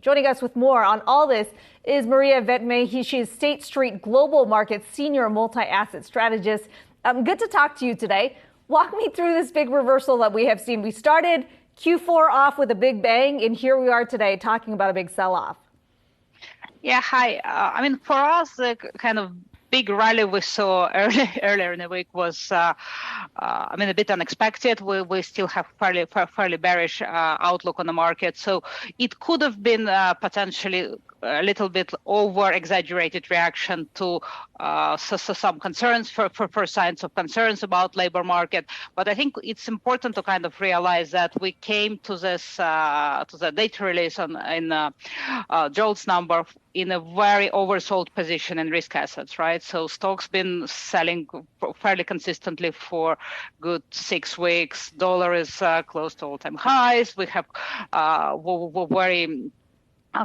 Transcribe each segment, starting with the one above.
Joining us with more on all this is Marija Veitmane. She is State Street Global Markets Senior Multi-Asset Strategist. Good to talk to you today. Walk me through this big reversal that we have seen. We started Q4 off with a big bang, and here we are today talking about a big sell-off. Yeah, hi. For us, the kind of big rally we saw earlier in the week was, a bit unexpected. We still have fairly bearish outlook on the market, so it could have been potentially a little bit over-exaggerated reaction to some concerns, for signs of concerns about labor market. But I think it's important to kind of realize that we came to this to the data release in JOLTS number in a very oversold position in risk assets, right? So stocks been selling fairly consistently for good 6 weeks. Dollar is close to all-time highs. We have very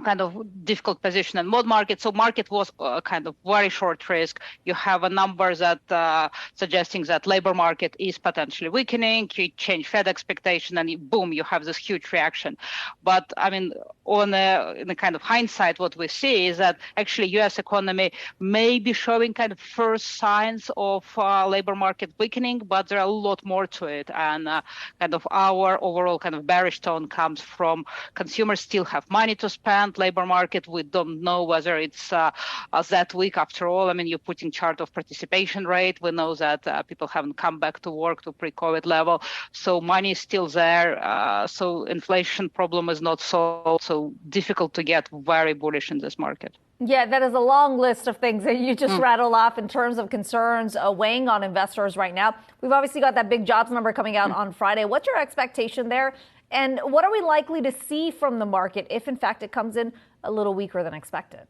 kind of difficult position in mod market. So market was kind of very short risk. You have a number that suggesting that labor market is potentially weakening. You change Fed expectation and boom, you have this huge reaction. But in the kind of hindsight, what we see is that actually U.S. economy may be showing kind of first signs of labor market weakening, but there are a lot more to it. And kind of our overall kind of bearish tone comes from consumers still have money to spend. Labor market, we don't know whether it's that weak after all. You're putting chart of participation rate. We know that people haven't come back to work to pre-COVID level. So money is still there. So inflation problem is not solved. So difficult to get very bullish in this market. Yeah, that is a long list of things that you just rattled off in terms of concerns weighing on investors right now. We've obviously got that big jobs number coming out on Friday. What's your expectation there? And what are we likely to see from the market if, in fact, it comes in a little weaker than expected?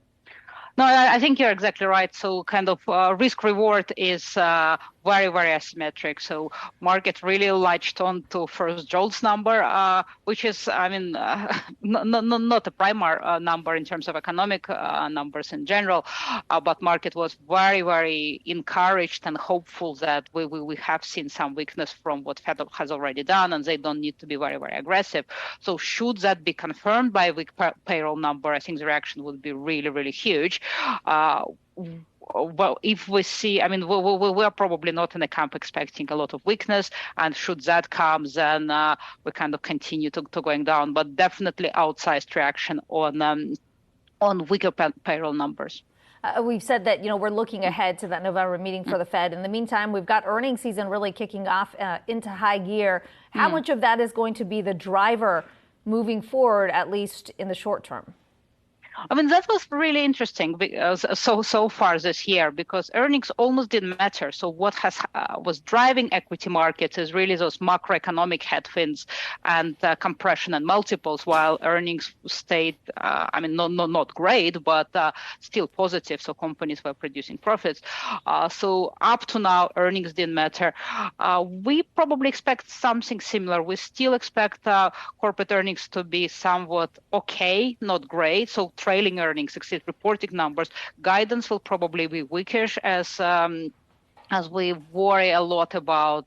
No, I think you're exactly right. So kind of risk reward is very, very asymmetric. So market really latched on to first JOLTS number, which is, not a primary number in terms of economic numbers in general, but market was very, very encouraged and hopeful that we have seen some weakness from what Fed has already done, and they don't need to be very, very aggressive. So should that be confirmed by a weak payroll number, I think the reaction would be really, really huge. Well, if we see, we're probably not in the camp expecting a lot of weakness, and should that come, then we kind of continue to going down, but definitely outsized reaction on weaker payroll numbers. We've said that, we're looking ahead to that November meeting for the Fed. In the meantime, we've got earnings season really kicking off into high gear. How much of that is going to be the driver moving forward, at least in the short term? That was really interesting because so far this year, because earnings almost didn't matter. So what was driving equity markets is really those macroeconomic headwinds and compression and multiples, while earnings stayed, not great, but still positive. So companies were producing profits. So up to now, earnings didn't matter. We probably expect something similar. We still expect corporate earnings to be somewhat okay, not great. So trailing earnings exceed reporting numbers. Guidance will probably be weakish as we worry a lot about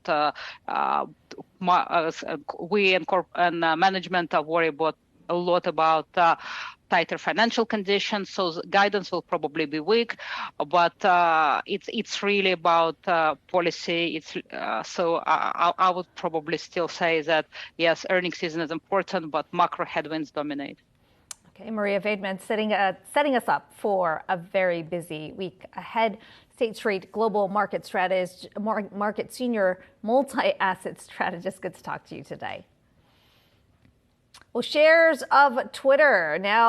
management are worried about a lot about tighter financial conditions. So guidance will probably be weak, but it's really about policy. So I would probably still say that yes, earnings season is important, but macro headwinds dominate. Okay, Marija Veitmane setting us up for a very busy week ahead. State Street Global Market Strategist, Market Senior Multi-Asset Strategist. Good to talk to you today. Well, shares of Twitter now